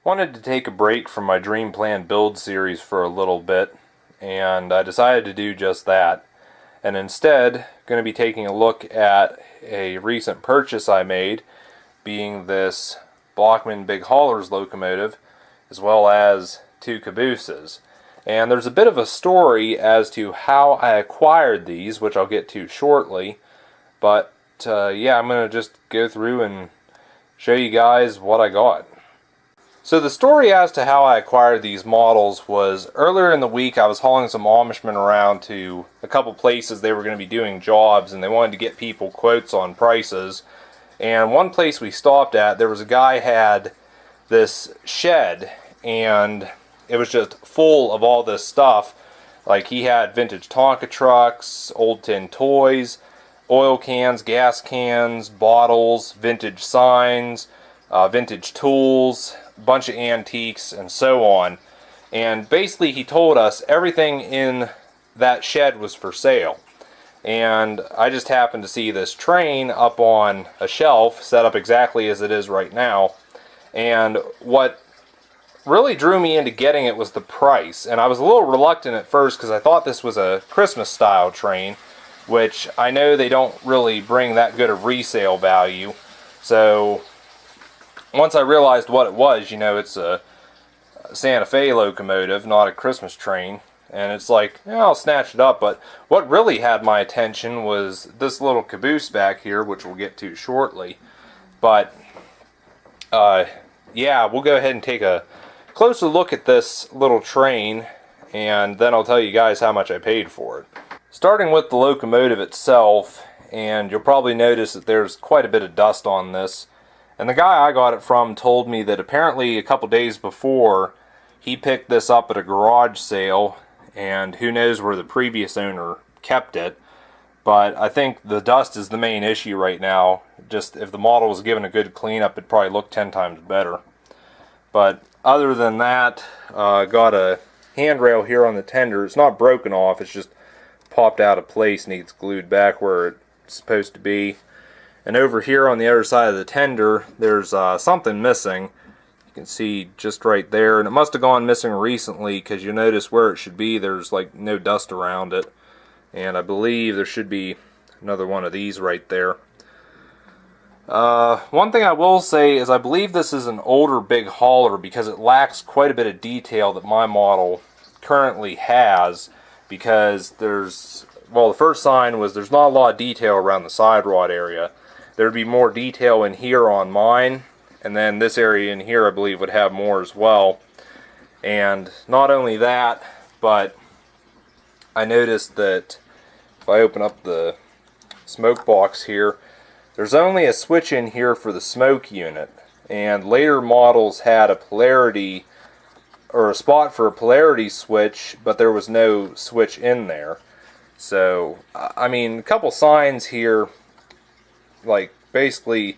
Wanted to take a break from my Dream Plan build series for a little bit, and I decided to do just that. And instead, going to be taking a look at a recent purchase I made, being this Blockman Big Haulers locomotive, as well as two cabooses. And there's a bit of a story as to how I acquired these, which I'll get to shortly. But yeah, I'm going to just go through and show you guys what I got. So the story as to how I acquired these models was earlier in the week I was hauling some Amishmen around to a couple places they were going to be doing jobs, and they wanted to get people quotes on prices. And one place we stopped at, there was a guy had this shed, and it was just full of all this stuff. Like, he had vintage Tonka trucks, old tin toys, oil cans, gas cans, bottles, vintage signs, vintage tools, a bunch of antiques, and so on. And basically he told us everything in that shed was for sale. And I just happened to see this train up on a shelf set up exactly as it is right now. And what really drew me into getting it was the price. And I was a little reluctant at first because I thought this was a Christmas style train, which I know they don't really bring that good of resale value. So once I realized what it was, you know, it's a Santa Fe locomotive, not a Christmas train. And it's like, yeah, I'll snatch it up. But what really had my attention was this little caboose back here, which we'll get to shortly. But yeah, we'll go ahead and take a closer look at this little train, and then I'll tell you guys how much I paid for it. Starting with the locomotive itself, and you'll probably notice that there's quite a bit of dust on this. And the guy I got it from told me that apparently a couple days before he picked this up at a garage sale, and who knows where the previous owner kept it. But I think the dust is the main issue right now. Just if the model was given a good cleanup, it'd probably look 10 times better. But other than that, got a handrail here on the tender. It's not broken off, it's just popped out of place, needs glued back where it's supposed to be. And over here on the other side of the tender, there's something missing. You can see just right there, and it must have gone missing recently, because you notice where it should be, there's like no dust around it. And I believe there should be another one of these right there. One thing I will say is I believe this is an older big hauler, because it lacks quite a bit of detail that my model currently has, because there's, well, the first sign was there's not a lot of detail around the side rod area. There'd be more detail in here on mine, and then this area in here I believe would have more as well. And not only that, but I noticed that if I open up the smoke box here, there's only a switch in here for the smoke unit, and later models had a polarity, or a spot for a polarity switch, but there was no switch in there. So, I mean, a couple signs here like basically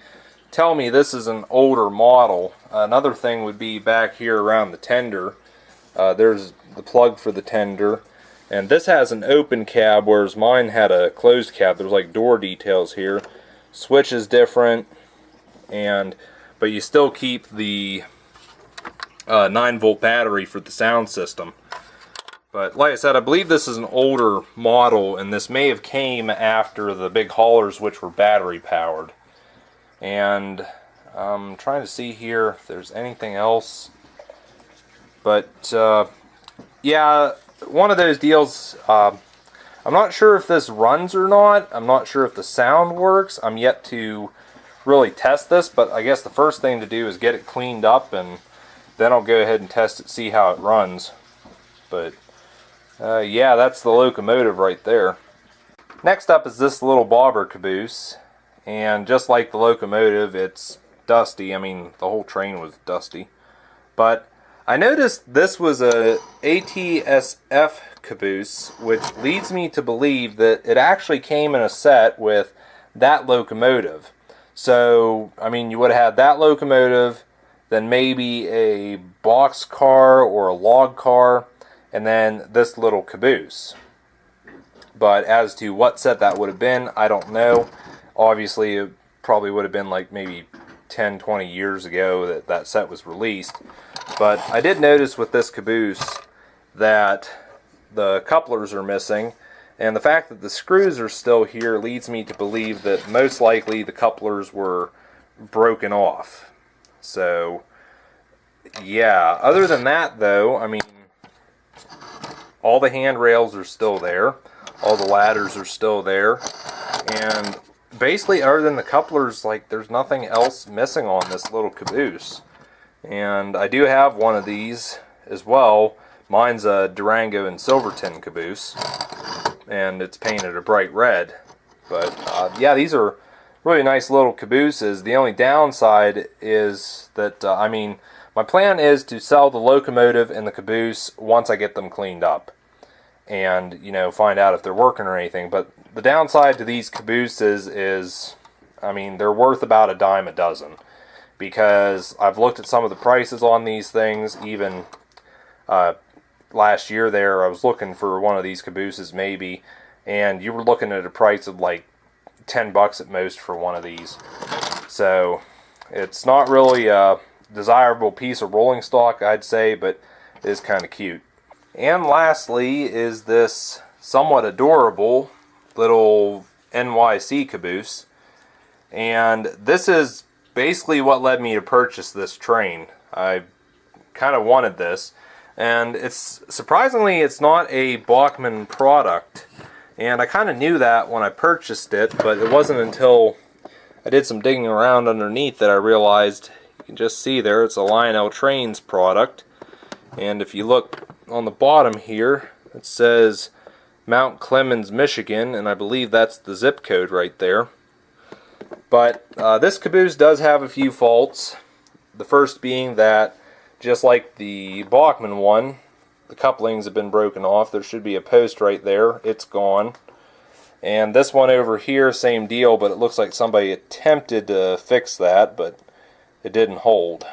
tell me this is an older model. Another thing would be back here around the tender. There's the plug for the tender, and this has an open cab, whereas mine had a closed cab. There's like door details here. Switch is different, but you still keep the 9-volt battery for the sound system. But like I said, I believe this is an older model, and this may have came after the big haulers, which were battery powered. And I'm trying to see here if there's anything else. But yeah, one of those deals, I'm not sure if this runs or not. I'm not sure if the sound works. I'm yet to really test this, but I guess the first thing to do is get it cleaned up, and then I'll go ahead and test it, see how it runs. But yeah, that's the locomotive right there. Next up is this little Barber Caboose, and just like the locomotive, it's dusty. I mean, the whole train was dusty. But I noticed this was a ATSF caboose, which leads me to believe that it actually came in a set with that locomotive. So, I mean, you would have had that locomotive, then maybe a box car or a log car, and then this little caboose. But as to what set that would have been, I don't know. Obviously, it probably would have been like maybe 10, 20 years ago that that set was released. But I did notice with this caboose that the couplers are missing, and the fact that the screws are still here leads me to believe that most likely the couplers were broken off. So yeah, other than that though, I mean, all the handrails are still there, all the ladders are still there, and basically other than the couplers, like, there's nothing else missing on this little caboose. And I do have one of these as well. Mine's a Durango and Silverton caboose, and it's painted a bright red. But yeah, these are really nice little cabooses. The only downside is that, I mean, my plan is to sell the Locomotive and the caboose once I get them cleaned up and, you know, find out if they're working or anything. But the downside to these cabooses is, I mean, they're worth about a dime a dozen, because I've looked at some of the prices on these things. Even last year there, I was looking for one of these cabooses maybe, and you were looking at a price of like $10 at most for one of these. So it's not really a desirable piece of rolling stock, I'd say, but it is kind of cute. And lastly is this somewhat adorable little NYC caboose, and this is basically what led me to purchase this train. I kind of wanted this, and it's surprisingly it's not a Bachmann product, and I kind of knew that when I purchased it, but it wasn't until I did some digging around underneath that I realized, you can just see there, it's a Lionel Trains product. And if you look on the bottom here, it says Mount Clemens, Michigan, and I believe that's the zip code right there. But this caboose does have a few faults. The first being that, just like the Bachmann one, the couplings have been broken off. There should be a post right there. It's gone. And this one over here, same deal, but it looks like somebody attempted to fix that, but it didn't hold.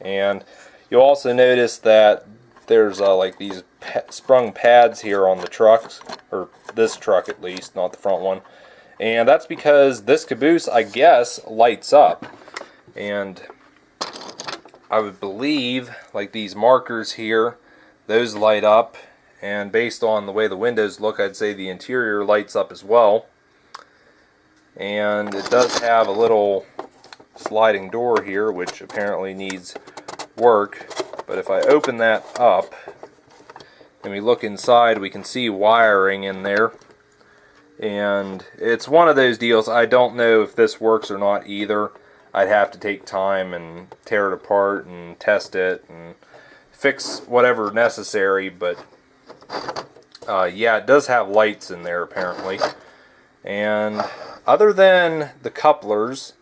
And you'll also notice that there's like these sprung pads here on the trucks, or this truck at least, not the front one. And that's because this caboose, I guess, lights up. And I would believe, like these markers here, those light up. And based on the way the windows look, I'd say the interior lights up as well. And it does have a little sliding door here, which apparently needs work. But if I open that up and we look inside, we can see wiring in there. And it's one of those deals, I don't know if this works or not either. I'd have to take time and tear it apart and test it and fix whatever necessary, but yeah, it does have lights in there apparently. And other than the couplers,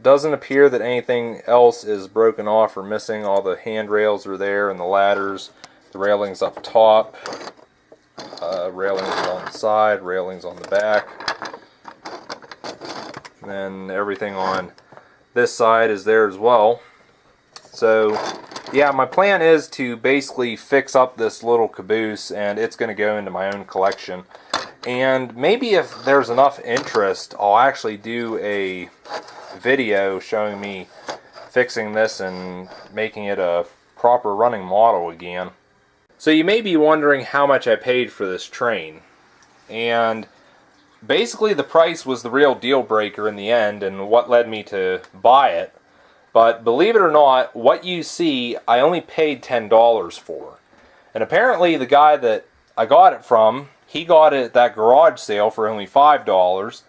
doesn't appear that anything else is broken off or missing. All the handrails are there and the ladders, the railings up top, railings on the side, railings on the back, and then everything on this side is there as well. So yeah, my plan is to basically fix up this little caboose, and it's going to go into my own collection. And maybe if there's enough interest, I'll actually do a video showing me fixing this and making it a proper running model again. So you may be wondering how much I paid for this train. And basically the price was the real deal breaker in the end and what led me to buy it. But believe it or not, what you see, I only paid $10 for. And apparently the guy that I got it from, he got it at that garage sale for only $5.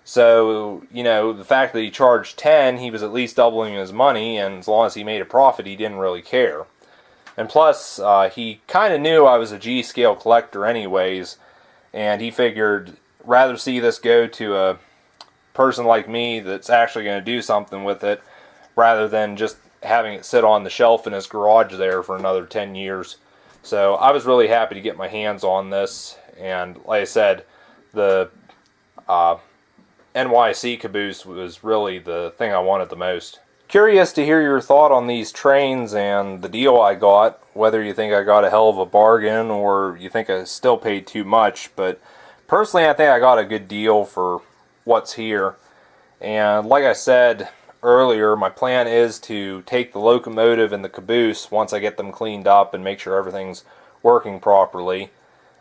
So, you know, the fact that he charged $10, he was at least doubling his money, and as long as he made a profit, he didn't really care. And plus, he kind of knew I was a G-scale collector anyways, and he figured rather see this go to a person like me that's actually going to do something with it, rather than just having it sit on the shelf in his garage there for another 10 years. So I was really happy to get my hands on this, and like I said, the NYC Caboose was really the thing I wanted the most. Curious to hear your thought on these trains and the deal I got, whether you think I got a hell of a bargain or you think I still paid too much, but personally I think I got a good deal for what's here. And like I said earlier, my plan is to take the Locomotive and the Caboose once I get them cleaned up and make sure everything's working properly,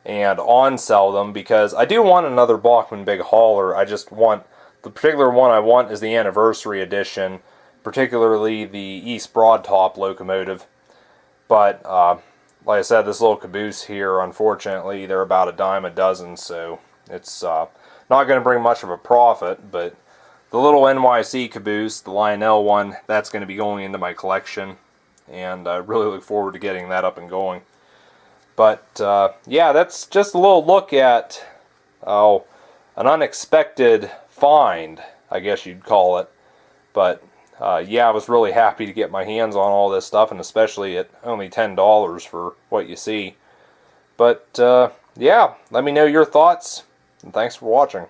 and on-sell them, because I do want another Bachmann big hauler. I just want, the particular one I want is the anniversary edition, particularly the East Broadtop Locomotive. But like I said, this little Caboose here, unfortunately, they're about $10 a dozen, so it's not going to bring much of a profit. But the little Nyc Caboose, the Lionel one, that's going to be going into my collection, and I really look forward to getting that up and going. But yeah, that's just a little look at an unexpected find, I guess you'd call it. But yeah, I was really happy to get my hands on all this stuff, and especially at only $10 for what you see. But yeah, let me know your thoughts, and thanks for watching.